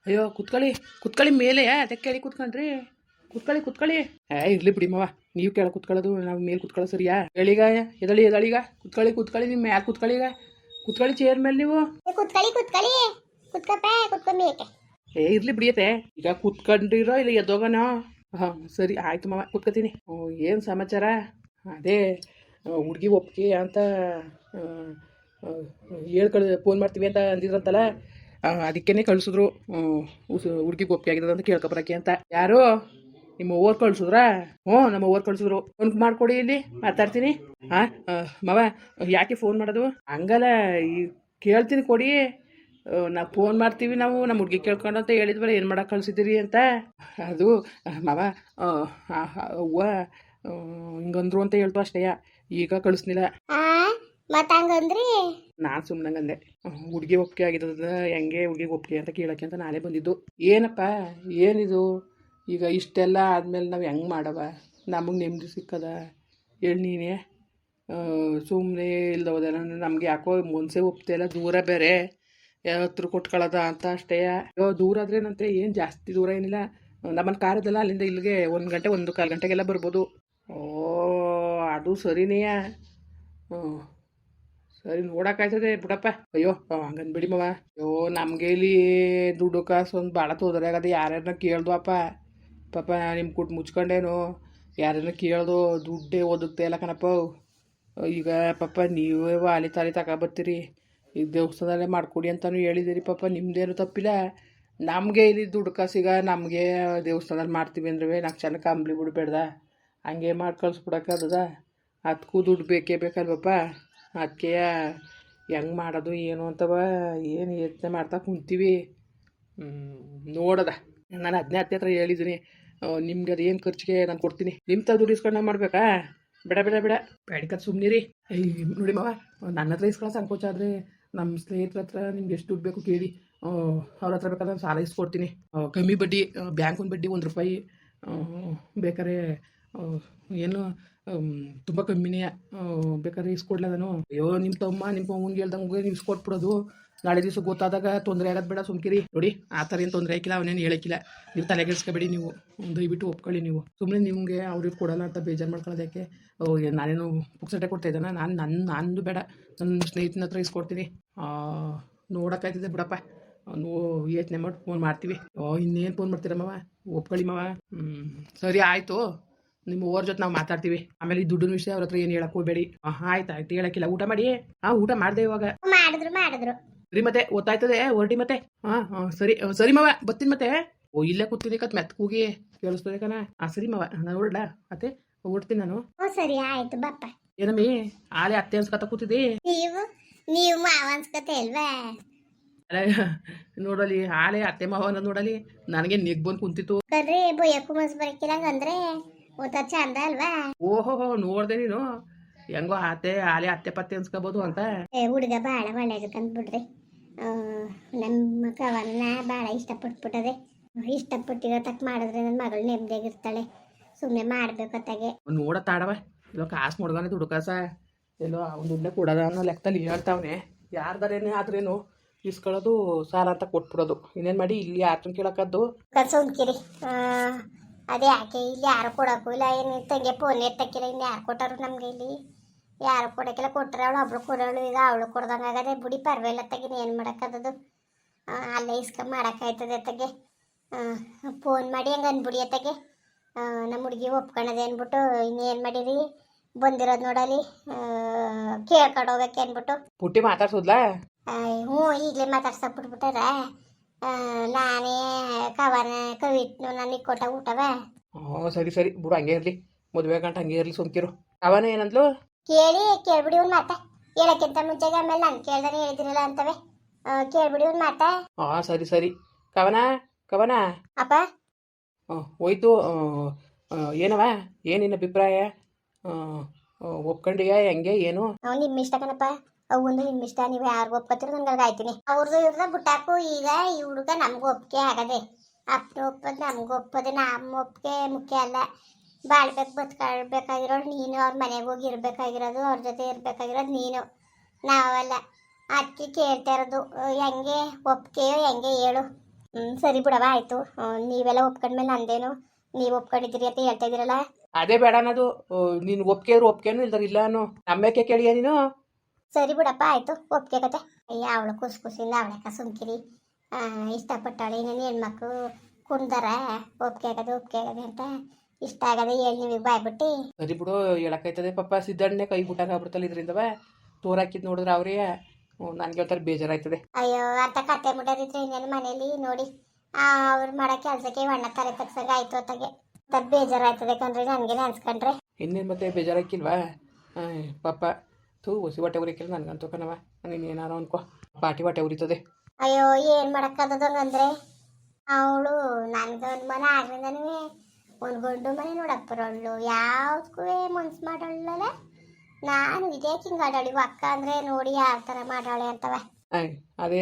ಅಯ್ಯೋ ಕುತ್ಕೊಳ್ಳಿ ಕುತ್ಕೊಳ್ಳಿ ಮೇಲೆ ಅದಕ್ಕೆ ಕೇಳಿ ಕುತ್ಕೊಂಡ್ರಿ. ಕುತ್ಕೊಳ್ಳಿ. ಇರ್ಲಿ ಬಿಡಿ ಮಾವ, ನೀವು ಕೇಳ ಕುತ್ಕೊಳ್ಳೋದು, ನಾವು ಮೇಲೆ ಕುತ್ಕೊಳ್ಳೋ ಸರಿಯಾ? ಎಳಿಗ ಎದಳೀಗ ಕುತ್ಕೊಳ್ಳಿ ನಿಮ್ಮ ಮ್ಯಾಲೆ ಕುತ್ಕೊಳ್ಳಿ ಚೇರ್ ಮೇಲೆ ನೀವು. ಕುತ್ಕೊಬೇಕೆ. ಇರ್ಲಿ ಬಿಡಿಯತ್ತೆ, ಈಗ ಕುತ್ಕೊಂಡಿರೋ ಇಲ್ಲ ಎದ್ದೋಗೋಣ? ಹಾಂ ಸರಿ ಆಯ್ತು ಮಾವ, ಕುತ್ಕೋತೀನಿ. ಏನು ಸಮಾಚಾರ? ಅದೇ ಹುಡುಗಿ ಒಪ್ಪಿಗೆ ಅಂತ ಫೋನ್ ಮಾಡ್ತೀವಿ ಅಂತ ಅಂದಿದ್ರಂತಲ್ಲ, ಅದಕ್ಕೇನೆ ಕಳಿಸಿದ್ರು. ಹುಡುಗಿಗೆ ಒಪ್ಪಿಗೆ ಆಗಿರೋದು ಅಂತ ಕೇಳ್ಕೊಬರಕ್ಕೆ ಅಂತ. ಯಾರು ನಿಮ್ಮ ಓವರ್ ಕಳ್ಸಿದ್ರಾ? ಹ್ಞೂ ನಮ್ಮ ಓವರ್ ಕಳ್ಸಿದ್ರು. ಫೋನ್ ಮಾಡಿಕೊಡಿ, ಇಲ್ಲಿ ಮಾತಾಡ್ತೀನಿ. ಹಾಂ ಮಾವ, ಯಾಕೆ ಫೋನ್ ಮಾಡೋದು? ಹಂಗಲ್ಲ, ಈ ಕೇಳ್ತೀನಿ ಕೊಡಿ. ನಾವು ಫೋನ್ ಮಾಡ್ತೀವಿ, ನಾವು ನಮ್ಮ ಹುಡುಗಿ ಕೇಳ್ಕೊಂಡು ಅಂತ ಹೇಳಿದ್ವಲ್ಲ, ಏನು ಮಾಡೋಕೆ ಕಳಿಸಿದ್ದೀರಿ ಅಂತ. ಅದು ಮಾವ ಅವ್ವ ಹಿಂಗಂದ್ರು ಅಂತ ಹೇಳ್ತು ಅಷ್ಟೇ, ಈಗ ಕಳಿಸ್ನಿಲ್ಲ. ನಾನು ಸುಮ್ಮನಂಗಂದೆ, ಹುಡುಗಿ ಒಪ್ಪಿಗೆ ಆಗಿರೋದ ಹೆಂಗೆ ಹುಡುಗಿಗೆ ಒಪ್ಪಿಗೆ ಅಂತ ಕೇಳೋಕ್ಕೆ ಅಂತ ನಾಳೆ ಬಂದಿದ್ದು. ಏನಪ್ಪ ಏನಿದು ಈಗ ಇಷ್ಟೆಲ್ಲ ಆದಮೇಲೆ ನಾವು ಹೆಂಗೆ ಮಾಡವ? ನಮಗೆ ನೆಮ್ಮದಿ ಸಿಕ್ಕದ ಹೇಳಿ ನೀನೇ? ಸುಮ್ಮನೆ ಇಲ್ದ ಹೋದಲ್ಲ, ನಮಗೆ ಯಾಕೋ ಮುನ್ಸೆ ಒಪ್ತೆಲ್ಲ, ದೂರ ಬೇರೆ ಹತ್ರ ಕೊಟ್ಕೊಳ್ಳೋದ ಅಂತ ಅಷ್ಟೇ. ದೂರ ಆದ್ರೇನಂತೆ, ಏನು ಜಾಸ್ತಿ ದೂರ ಏನಿಲ್ಲ. ನಮ್ಮನ್ನು ಕಾರದಲ್ಲ, ಅಲ್ಲಿಂದ ಇಲ್ಲಿಗೆ 1 ಗಂಟೆ 1 ಕಾಲು ಗಂಟೆಗೆಲ್ಲ ಬರ್ಬೋದು. ಓ ಅದು ಸರಿನೇ. ಸರಿ ನೋಡೋಕ್ಕಾಯ್ತದೆ ಬಿಡಪ್ಪ. ಅಯ್ಯೋ ಹಂಗನ್ಬಿಡಿ ಮವ. ಅಯ್ಯೋ ನಮಗೆ ಇಲ್ಲಿ ದುಡ್ಡು ಕಾಸು ಒಂದು ಭಾಳ ತೊಂದರೆ ಆಗದೆ. ಯಾರ್ಯಾರನ್ನ ಕೇಳ್ದಪ್ಪ ಪಾಪ, ನಿಮ್ಮ ಕೊಟ್ಟು ಮುಚ್ಕೊಂಡೇನು? ಯಾರನ್ನ ಕೇಳ್ದು ದುಡ್ಡೇ ಒದಗ್ತಾ ಇಲ್ಲ ಕಣಪ್ಪ. ಈಗ ಪಾಪ ನೀವೇ ವಾಲಿ ತಾಲಿ ತಗೊಬರ್ತೀರಿ, ಈಗ ದೇವಸ್ಥಾನದಲ್ಲೇ ಮಾಡಿಕೊಡಿ ಅಂತಲೂ ಹೇಳಿದಿರಿ. ಪಾಪ ನಿಮ್ಮದೇನು ತಪ್ಪಿಲ್ಲ. ನಮಗೆ ಇಲ್ಲಿ ದುಡ್ಡು ಕಾಸಿಗ ನಮಗೆ ದೇವಸ್ಥಾನದಲ್ಲಿ ಮಾಡ್ತೀವಿ ಅಂದ್ರೆ ನಾಲ್ಕು ಚೆನ್ನಾಗಿ ಕಂಬ್ಲಿ ಬಿಡ್ಬೇಡ್ದ, ಹಂಗೆ ಮಾಡಿ ಕಳಿಸ್ಬಿಡೋಕ್ಕದ? ಅದಕ್ಕೂ ದುಡ್ಡು ಬೇಕೇ ಬೇಕಲ್ವಪ್ಪ. ಅದಕ್ಕೆ ಹೆಂಗೆ ಮಾಡೋದು ಏನು ಅಂತವ, ಏನು ಯೋಚನೆ ಮಾಡ್ತಾ ಕುಂತೀವಿ. ನೋಡದ ನಾನು ಅದನ್ನೇ ಹತ್ರ ಹೇಳಿದ್ದೀನಿ, ನಿಮ್ಗೆ ಅದು ಏನು ಖರ್ಚಿಗೆ ನಾನು ಕೊಡ್ತೀನಿ. ನಿಮ್ಮ ದುಡ್ಡು ಇಸ್ಕೊಂಡು ನಾವು ಮಾಡಬೇಕಾ? ಬೇಡ ಬೇಡಿಕತ್ ಸುಮ್ಮನಿರಿ. ನೋಡಿ ಮಾವ, ನನ್ನ ಹತ್ರ ಇಸ್ಕೊಳ್ಳೋ ಸಂಕೋಚ ಆದರೆ ನಮ್ಮ ಸ್ನೇಹಿತರ ಹತ್ರ ನಿಮ್ಗೆ ಎಷ್ಟು ದುಡ್ಡು ಬೇಕು ಕೇಳಿ, ಅವ್ರ ಹತ್ರ ಬೇಕಾದ್ರೆ ಸಾಲ ಇಸ್ಕೊಡ್ತೀನಿ. ಕಮ್ಮಿ ಬಡ್ಡಿ, ಬ್ಯಾಂಕಿನ ಬಡ್ಡಿ 1 ರೂಪಾಯಿ. ಬೇಕಾದ್ರೆ ಏನು ತುಂಬ ಕಮ್ಮಿನೇ, ಬೇಕಾದ್ರೆ ಇಸ್ಕೊಡ್ಲ ನಾನು. ಅಯ್ಯೋ ನಿಮ್ಮ ತಮ್ಮ ನಿಮ್ಮ ಅಮ್ಮನಿಗೆ ಹೇಳ್ದಂಗೆ ನೀವು ಇಸ್ಕೊಟ್ಬಿಡೋದು. ನಾಳೆ ದಿವಸ ಗೊತ್ತಾದಾಗ ತೊಂದರೆ ಆಗೋದು ಬೇಡ, ಸುಮ್ಕಿರಿ. ನೋಡಿ ಆ ಥರ ಏನು ತೊಂದರೆ ಆಯ್ಕಿಲ್ಲ, ಅವನೇನು ಹೇಳಕ್ಕಿಲ್ಲ. ನೀವು ತಲೆಗೆಡ್ಸ್ಕೊಬೇಡಿ, ನೀವು ದಯವಿಟ್ಟು ಒಪ್ಕೊಳ್ಳಿ. ನೀವು ಸುಮ್ಮನೆ ನಿಮಗೆ ಅವ್ರಿಗೆ ಕೊಡೋಲ್ಲ ಅಂತ ಬೇಜಾರು ಮಾಡ್ಕೊಳ್ಳೋದಕ್ಕೆ. ನಾನೇನು ಪುಕ್ಸಟ್ಟೆ ಕೊಡ್ತಾ ಇದ್ದಾನೆ? ನಂದು ಬೇಡ, ನನ್ನ ಸ್ನೇಹಿತನ ಹತ್ರ ಇಸ್ಕೊಡ್ತೀನಿ. ನೋಡೋಕ್ಕಾಯ್ತದೆ ಬಿಡಪ್ಪ, ಯೋಚನೆ ಮಾಡಿ ಫೋನ್ ಮಾಡ್ತೀವಿ. ಇನ್ನೇನು ಫೋನ್ ಮಾಡ್ತೀರಮ್ಮವ? ಒಪ್ಕೊಳ್ಳಿ ಮಾವ. ಸರಿ ಆಯಿತು, ನಿಮ್ಮ ಓವರ್ ಜೊತೆ ನಾವು ಮಾತಾಡ್ತೀವಿ. ಆಮೇಲೆ ಈ ದುಡ್ಡಿನ ವಿಷಯ ಅವ್ರ ಹತ್ರ ಏನು ಹೇಳಕ್ಕೆ ಹೋಗಬೇಡಿ. ಆಯ್ತು ಹೇಳಕ್ಕಿಲ್ಲ. ಊಟ ಮಾಡಿ. ಊಟ ಮಾಡಿದೆ ಇವಾಗ. ಮಾಡಿದ್ರು ಸರಿ ಮತ್ತೆ ಗೊತ್ತಾಯ್ತದೆ, ಹೊರಟಿ ಮತ್ತೆ. ಸರಿ ಮಾವ, ಬರ್ತೀನಿ ಮತ್ತೆ. ಇಲ್ಲೇ ಕೂತೀನಿ ಕತ್ ಮೆತ್ ಕೂಗಿ ಕೇಳಿಸ್ತದೆ ಕಣ. ಸರಿ ಮಾವ, ನಾನು ಹೊರಡ್ಲಾ? ಅತ್ತೆ ಹೊರಡ್ತೀನಿ ನಾನು. ಸರಿ ಆಯ್ತು ಬಪ್ಪ. ಏನಮ್ಮಿ ಆಲೆ ಅತ್ತೆ ಅನ್ಸ್ಕತ ಕೂತಿದ್ದಿ? ನೀವು ಮಾವ ಅನ್ಸ್ಕತೆ ಅಲ್ವಾ? ನೋಡಲಿ ಆಲೆ ಅತ್ತೆ ಮಾವ ಅನ್ನೋದು ನೋಡಲಿ, ನನಗೆ ನೆಗ್ ಬಂದು ಕುಂತಿತ್ತು. ಬೊಯ್ಯಕ್ಕೂ ಮನ್ಸು ಬರಕ್ಕಿಲ್ಲ ಅಂದ್ರೆ ಒಂಥರ ಚಂದ ಅಲ್ವಾ? ಓಹೋ ನೋಡ್ದೆ ನೀನು ಹೆಂಗೋ ಆಲೆ ಅತ್ತೆ ಪತ್ತೆ ಅನ್ಸ್ಕೋಬೋದು ಅಂತ. ಹುಡುಗ ಭಾಳ ಒಳ್ಳೇದಕ್ಕಂತ ಬಿಡ್ರಿ. ನಮ್ಮ ಕವನ್ನ ಭಾಳ ಇಷ್ಟಪಟ್ಬಿಟ್ಟದೆ. ಇಷ್ಟಪಟ್ಟಿರೋ ತಕ್ಕ ಮಾಡಿದ್ರೆ ನನ್ನ ಮಗಳು ನೆಮ್ಮದಿಯಾಗಿರ್ತಾಳೆ. ಸುಮ್ಮನೆ ಮಾಡ್ಬೇಕತ್ತಾಗೆ ನೋಡ ತಾಡವ. ಇಲ್ಲೋ ಕಾಸು ನೋಡ್ದಾನೆ ದುಡ್ಡು ಕಾಸ ಎಲ್ಲೋ ಅವ್ನು ದುಡ್ಡೇ ಕೊಡೋದ ಅನ್ನೋ ಲೆಕ್ಕದಲ್ಲಿ ಹೇಳ್ತಾವನೆ. ಯಾರ್ದಾರೇನೇ ಆದ್ರೇನು ಇಸ್ಕೊಳ್ಳೋದು, ಸಾಲ ಅಂತ ಕೊಟ್ಬಿಡೋದು. ಇನ್ನೇನು ಮಾಡಿ ಇಲ್ಲಿ ಯಾರನ್ನ ಕೇಳಕ್ಕದ್ದು? ಸುಮ್ಕಿರಿ. ಅದೇ ಯಾಕೆ ಇಲ್ಲಿ ಯಾರು ಕೊಡೋಕ್ಕೂ ಇಲ್ಲ, ಏನು ತಂಗೆ ಫೋನ್ ಎತ್ತಕ್ಕಿಲ್ಲ. ಇನ್ನು ಯಾರು ಕೊಟ್ಟರು ನಮ್ಗೆ? ಇಲ್ಲಿ ಯಾರು ಕೊಡೋಕ್ಕಿಲ್ಲ. ಕೊಟ್ಟರೆ ಅವಳು ಒಬ್ಳು ಕೊಡೋಳು, ಈಗ ಅವಳು ಕೊಡ್ದಂಗೆ ಆಗದೆ. ಬುಡಿ ಪರವಾಗಿಲ್ಲ ತಗಿನ, ಏನು ಮಾಡೋಕ್ಕದ್ದು? ಅಲ್ಲೇ ಇಸ್ಕೊಂಡು ಮಾಡೋಕ್ಕಾಯ್ತದೆ ತಗೆ. ಫೋನ್ ಮಾಡಿ ಹಂಗೆ ಅಂದ್ಬಿಡಿ ಅತ್ತಗೆ, ನಮ್ಮ ಹುಡುಗಿ ಒಪ್ಕೊಳ್ಳೋದೆ ಅಂದ್ಬಿಟ್ಟು. ಇನ್ನೇನು ಮಾಡಿರಿ, ಬಂದಿರೋದು ನೋಡಲಿ ಕೇಳ್ಕೊಂಡು ಹೋಗಕ್ಕೆ ಅಂದ್ಬಿಟ್ಟು. ಪುಟ್ಟಿ ಮಾತಾಡ್ಸೋದ್ಲಾ? ಹ್ಞೂ ಈಗಲೇ ಮಾತಾಡ್ಸಕ್ ಬಿಟ್ಬಿಟ್ಟಾರ. ನಾನೇ ಕವಿಟ್ನು ನನಗೆ ಕೊಟ್ಟ ಊಟವ. ಸರಿ ಬಿಡು, ಹಂಗೆ ಇರಲಿ. ಮದುವೆ ಗಂಟೆ ಹಂಗೆ ಇರಲಿ, ಸುಮ್ಕಿರು. ಅವನೇ ಏನಂದ್ಲು ಕೇಳ್ಬಿಡಿ ಒಂದು ಮಾತಾ. ಹೇಳಕ್ಕಿಂತ ಮುಂಚೆಗೆ ಆಮೇಲೆ ನಾನು ಕೇಳ್ದಾನೆ ಹೇಳಿದಿರಲ್ಲ ಅಂತವೆ. ಕೇಳ್ಬಿಡಿ ಒಂದು ಮಾತಾ. ಸರಿ. ಕವನ ಅಪ್ಪ ಹೋಯ್ತು. ಏನವ, ಏನಿನ್ನ ಅಭಿಪ್ರಾಯ? ಒಪ್ಕೊಂಡಿಯ ಹೆಂಗೆ ಏನು? ನಿಮ್ಮ ಇಷ್ಟ ಕಣಪ್ಪ. ಅವೊಂದು ನಿಮ್ಮ ಇಷ್ಟ. ನೀವು ಯಾರಿಗೂ ಒಪ್ಕೋತೀರ ನನ್ಗೆ ಆಯ್ತೀನಿ. ಅವ್ರದ್ದು ಇವ್ರದ ಬಿಟ್ಟಾಕು. ಈಗ ಈ ಹುಡುಗ ನಮ್ಗೆ ಒಪ್ಪಿಗೆ ಆಗದೆ. ಅಪ್ಪನ ಒಪ್ಪೋದು ನಮ್ಗೆ ಒಪ್ಪೋದು. ನಮ್ಮ ಒಪ್ಪಿಗೆ ಮುಖ್ಯ ಅಲ್ಲ. ಬಾಳ್ಬೇಕು ಬದುಕಬೇಕಾಗಿರೋದು ನೀನು. ಅವ್ರ ಮನೆಗೆ ಹೋಗಿ ಇರಬೇಕಾಗಿರೋದು, ಅವ್ರ ಜೊತೆ ಇರಬೇಕಾಗಿರೋದು ನೀನು, ನಾವಲ್ಲ. ಅದಕ್ಕೆ ಕೇಳ್ತಾ ಇರೋದು. ಹೆಂಗೆ ಒಪ್ಪಿಗೆಯೋ ಹೆಂಗೆ ಹೇಳು? ಸರಿ ಬಿಡವ ಆಯಿತು. ನೀವೆಲ್ಲ ಒಪ್ಕೊಂಡ್ಮೇಲೆ ನಂದೇನು, ನೀವು ಒಪ್ಕೊಂಡಿದ್ದೀರಿ ಅಂತ ಹೇಳ್ತಾ ಇದ್ದೀರಲ್ಲ. ಅದೇ ಬೇಡ ಅನ್ನೋದು. ನೀನು ಒಪ್ಕೆ ಇರು, ಒಪ್ಕೆನೂ ಇಲ್ದಾರ ಇಲ್ಲ ಅನ್ನು ನಮ್ಮಕ್ಕೆ ಕೇಳಿಯ ನೀನು. ಸರಿ ಬಿಡಪ್ಪ ಆಯಿತು, ಒಪ್ಕೆ ಕತೆ. ಅಯ್ಯ ಅವಳು ಖುಷಿಯಿಂದ ಅವಳಕ್ಕ ಸುಮ್ಕಿರಿ. ಇಷ್ಟಪಟ್ಟಾಳೆ ಇನ್ನೇನು ಹೆಣ್ಮಕ್ಳು ಕುಣ್ದಾರ ಒಪ್ಕೆ ಆಗದೆ ಅಂತ ಇಷ್ಟ ಆಗದೆ ಹೇಳಿ ನಿಮಗೆ ಬಾಯ್ಬಿಟ್ಟು. ಸರಿ ಬಿಡು, ಹೇಳಕ್ಕಾಯ್ತದೆ ಪಾಪ. ಸಿದ್ದಣ್ಣೆ ಕೈ ಬಿಟ್ಟಾಗ ಆಗ್ಬಿಡ್ತಲ್ಲ ಇದರಿಂದವ. ತೋರ್ ಹಾಕಿದ್ ನೋಡಿದ್ರೆ ಅವ್ರೇ ನನ್ಗೆ ಹೇಳ್ತಾರೆ ಬೇಜಾರಾಯ್ತದೆ. ಅಯ್ಯೋ ಅಂತ ಕತೆ ಮುಟ್ಟದಿದ್ರೆ ಇನ್ನೇನು ಮನೇಲಿ ನೋಡಿ ಅವ್ರು ಮಾಡೋ ಕೆಲಸಕ್ಕೆ ಒಣ್ಣ ತಲೆ ತಗ್ಸಂಗೆ ಆಯ್ತು ಅತ್ತಾಗೆ ಬೇಜಾರಾಯ್ತದೆ ಕಣ್ರಿ ನನಗೆ ನೆನ್ಸ್ಕೊಂಡ್ರೆ. ಇನ್ನೇನು ಮತ್ತೆ ಬೇಜಾರಾಕಿಲ್ವಾ ಪಾಪ. ಹೊಸಿ ಹೊಟ್ಟೆ ಉರಿಕಿಲ್ಲ ನನಗಂತೂ ಕಣವ. ನೀನು ಏನಾರು ಅನ್ಕೋ, ಪಾಟಿ ಹೊಟ್ಟೆ ಉರಿತದೆ. ಅಯ್ಯೋ ಏನು ಮಾಡೋಕ್ಕಾಗದಂಗಂದ್ರೆ ಅವಳು ನನಗೆ ಒಂದು ಮನೆ ಆಗ್ಲಿಂದನೂ ಒಂದು ಗಂಡು ಮನೆ ನೋಡಕ್ಕೆ ಬರೋಳು, ಯಾವುದಕ್ಕೂ ಮನ್ಸು ಮಾಡೋಳಲ್ಲ. ನಾನು ಇದೇ ಹಿಂಗಾಡಳಿ ಅಕ್ಕ ಅಂದರೆ ನೋಡಿ ಯಾವ ಥರ ಮಾಡಾಳೆ ಅಂತವ. ಅದೇ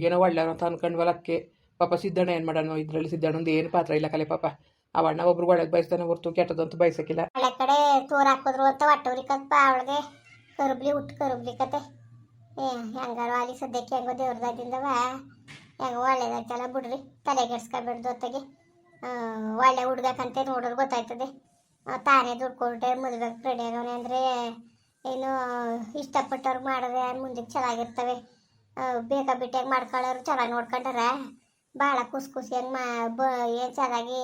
ಏನೋ ಒಳ್ಳೆಯವ್ರು ಅಂತ ಅನ್ಕೊಂಡ್ವಲ್ಲ ಅಕ್ಕೆ. ಪಾಪ ಸಿದ್ದಣ್ಣ ಏನು ಮಾಡೋಣ ಇದರಲ್ಲಿ. ಸಿದ್ದಣ್ಣಂದು ಏನು ಪಾತ್ರ ಇಲ್ಲ ಕಲೆ ಪಾಪ. ಆ ಅಣ್ಣ ಒಬ್ರು ಒಳ್ಳೇದು ಬಯಸ್ತಾನೆ ಹೊರ್ತು ಕೆಟ್ಟದಂತೂ ಬಯಸಕ್ಕಿಲ್ಲ. ಹಳೆ ಕಡೆ ತೋರ್ ಹಾಕಿದ್ರು ಅಂತ ಹೊಟ್ಟವ್ರಿಕಪ್ಪ ಅವಳಿಗೆ ಕರುಬ್ಲಿ ಕತೆ. ಹೆಂಗಾರು ಅಲ್ಲಿ ಸದ್ಯಕ್ಕೆ ಹೆಂಗೋ ದೇವ್ರದಾಗಿಂದವ ಹೆಂಗೋ ಒಳ್ಳೇದಾಯ್ತಲ್ಲ ಬಿಡ್ರಿ, ತಲೆಗೆಡ್ಸ್ಕೊಬಿಡ್ದು ಹೊತ್ತಿಗೆ. ಒಳ್ಳೆ ಹುಡ್ಗಕ್ಕಂತೆ ನೋಡೋರು ಗೊತ್ತಾಯ್ತದೆ. ತಾನೇ ದುಡ್ಡು ಕೊಟ್ಟೆ ಮದುವೆಗೆ ರೆಡಿ ಆಗೋನೆ ಅಂದರೆ ಏನು ಇಷ್ಟಪಟ್ಟವ್ರಿಗೆ ಮಾಡಿದ್ರೆ ಮುಂದಕ್ಕೆ ಚೆನ್ನಾಗಿರ್ತವೆ. ಬೇಕಾಬಿಟ್ಟಾಗಿ ಮಾಡ್ಕೊಳ್ಳೋರು ಚೆನ್ನಾಗಿ ನೋಡ್ಕೊಂಡಾರ ಭಾಳ ಖುಷಿಯಾಗಿ ಏನು ಚೆನ್ನಾಗಿ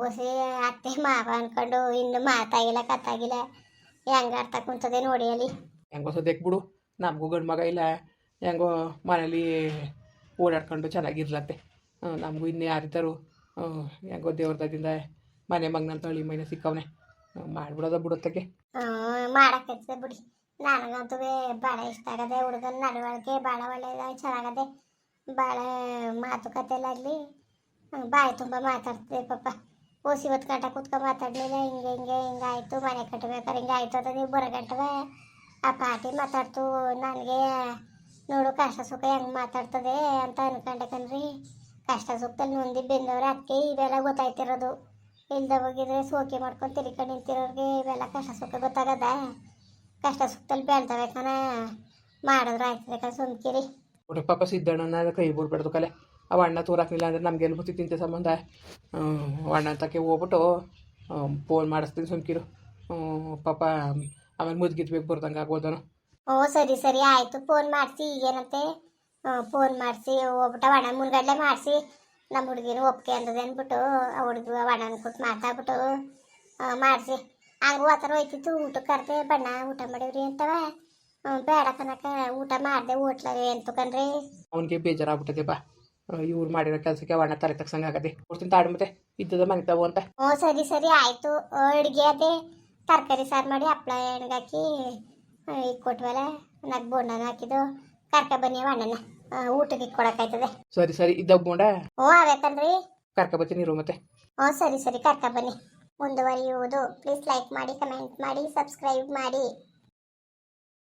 ಹೊಸಿ ಅತ್ತೆ ಮಾವ ಅನ್ಕೊಂಡು ಇನ್ನು ಮಾತಾಗಿಲ್ಲ ಕತ್ತಾಗಿಲ್ಲ ಹೆಂಗ ಅರ್ಥ ಕುಂತದೆ ನೋಡಿ ಅಲ್ಲಿ. ಹೆಂಗೋ ಸದ್ಯಕ್ಕೆ ಬಿಡು, ನಮಗೂ ಗಂಡು ಮಗ ಇಲ್ಲ. ಹೆಂಗೋ ಮನೇಲಿ ಓಡಾಡ್ಕೊಂಡು ಚೆನ್ನಾಗಿರ್ಲತ್ತೆ. ನಮಗೂ ಇನ್ನೇ ಯಾರಿದ್ದಾರು ಹೆಂಗೋ ದೇವ್ರದಿಂದ ಮನೆ ಮಗನಂತ ಹಳ್ಳಿ ಮೈನ ಸಿಕ್ಕವನೆ. ಮಾಡ್ಬಿಡೋದ ಬಿಡೋತ್ತಕ್ಕೆ ಮಾಡಕ್ಕೆ ಬಿಡಿ. ನನಗಂತೂ ಭಾಳ ಇಷ್ಟ ಆಗದೆ. ಹುಡುಗನ ನಡವಳಿಕೆ ಭಾಳ ಒಳ್ಳೆಯದಾಗಿ ಚೆನ್ನಾಗದೆ. ಭಾಳ ಮಾತುಕತೆ ಎಲ್ಲ ಆಗಲಿ ಬಾಯಿ ತುಂಬ ಮಾತಾಡ್ತದೆ ಪಾಪ. ಓಸಿ ಹೊತ್ತು ಗಂಟ ಕೂತ್ಕೊಂಡು ಮಾತಾಡಲಿಲ್ಲ. ಹಿಂಗಾಯ್ತು ಮನೆ ಕಟ್ಟಬೇಕಾರೆ ಹಿಂಗಾಯ್ತು ಅಂತ ನೀವು ಬರೋ ಗಂಟವ ಆ ಪಾಟಿ ಮಾತಾಡ್ತು. ನನಗೆ ನೋಡು ಕಷ್ಟ ಸುಖ ಹೆಂಗೆ ಮಾತಾಡ್ತದೆ ಅಂತ ಅನ್ಕೊಂಡೆ ಕಣ್ರಿ. ಕಷ್ಟ ಸುಖದಲ್ಲಿ ನೊಂದಿ ಬೆಂದವ್ರೆ ಅದಕ್ಕೆ ಇವೆಲ್ಲ ಗೊತ್ತಾಯ್ತಿರೋದು. ಇಲ್ದ ಹೋಗಿದ್ರೆ ಸೋಕೆ ಮಾಡ್ಕೊಂಡು ತಿರ್ಕೊಂಡು ನಿಂತಿರೋರಿಗೆ ಇವೆಲ್ಲ ಕಷ್ಟ ಸುಖ ಗೊತ್ತಾಗದ. ಕಷ್ಟ ಸುಖದಲ್ಲಿ ಬೆಳ್ದವೆ ಕಣ ಮಾಡಿದ್ರೆ ಆಯ್ತದೆ ಕಣ ಸುಮ್ಕಿರಿ. ಪಾಪ ಸಿದ್ದಣ್ಣನ ಕೈ ಬಿಡ್ಬಾರ್ದು ಕಲೆ. ಅವ ಅಣ್ಣ ತೋರಾಕ್ಲಿಲ್ಲ ಅಂದರೆ ನಮ್ಗೆಲ್ಲ ಬರ್ತಿತ್ತು ಸಂಬಂಧ. ಅಣ್ಣ ತಕ್ಕೆ ಹೋಗ್ಬಿಟ್ಟು ಫೋನ್ ಮಾಡಿಸ್ತೀನಿ ಸುಮ್ಕಿರು. ಪಾಪ ಆಮೇಲೆ ಮುದ್ಗಿತ್ಬೇಕು ಬರ್ದಂಗೆ ಆಗೋದನು. ಸರಿ ಆಯಿತು. ಫೋನ್ ಮಾಡಿಸಿ ಈಗೇನಂತೆ ಫೋನ್ ಮಾಡಿಸಿ ಹೋಗ್ಬಿಟ್ಟು ಅಣ್ಣ ಮುಂದ್ಗಡ್ಲೆ ಮಾಡಿಸಿ ನಮ್ಮ ಹುಡುಗಿನ ಒಪ್ಕೆ ಅಂದದೆ ಅಂದ್ಬಿಟ್ಟು ಆ ಹುಡುಗಿ ಅಣ್ಣನ ಕೊಟ್ಟು ಮಾತಾಡ್ಬಿಟ್ಟು ಮಾಡಿಸಿ ಹಂಗೂ ಆ ಥರ ಹೋಯ್ತಿತ್ತು. ಊಟಕ್ಕೆ ಕರೆದೆ ಬಣ್ಣ ಊಟ ಮಾಡಿವ್ರಿ ಅಂತವ. ಬೇಡ ಕನಕ ಊಟ ಮಾಡಿದೆ ಹೋಟ್ಲವೆ ಅಂತ ಕಣ್ರಿ. ಅವನಿಗೆ ಬೇಜಾರಾಗ್ಬಿಟ್ಟದೆ ಬಾ. ಇವ್ರು ಮಾಡಿರೋ ಕೆಲಸಕ್ಕೆ ಅಣ್ಣ ತಲೆ ತಗ್ಸಂಗೆ ಆಗದೆ. ಕೊಡ್ತೀನಿ ತಾಡು ಮತ್ತೆ ಇದ್ದದ ಮನಿತಾವು ಅಂತ. ಸರಿ ಆಯಿತು. ಅಡುಗೆ ಅದೇ ತರಕಾರಿ ಸಾರು ಮಾಡಿ ಹಪ್ಳ ಎಣ್ಗಾಕಿ ಈಗ ಕೊಟ್ವಲ್ಲ. ನಾಲ್ಕು ಬೋಂಡನ ಹಾಕಿದ್ದು ಕರ್ಕ ಬನ್ನಿ ಅಣ್ಣನ ಊಟಕ್ಕೆ ಕೊಡೋಕ್ಕಾಯ್ತದೆ. ಸರಿ ಇದ್ದಾಗ ಬೋಂಡ ಅವೇಕಂದ್ರಿ ಕರ್ಕ ಬರ್ತೀನಿ ಇರು ಮತ್ತೆ. ಸರಿ ಕರ್ಕ ಬನ್ನಿ. ಮುಂದುವರಿಯುವುದು. ಪ್ಲೀಸ್ ಲೈಕ್ ಮಾಡಿ, ಕಮೆಂಟ್ ಮಾಡಿ, ಸಬ್ಸ್ಕ್ರೈಬ್ ಮಾಡಿ.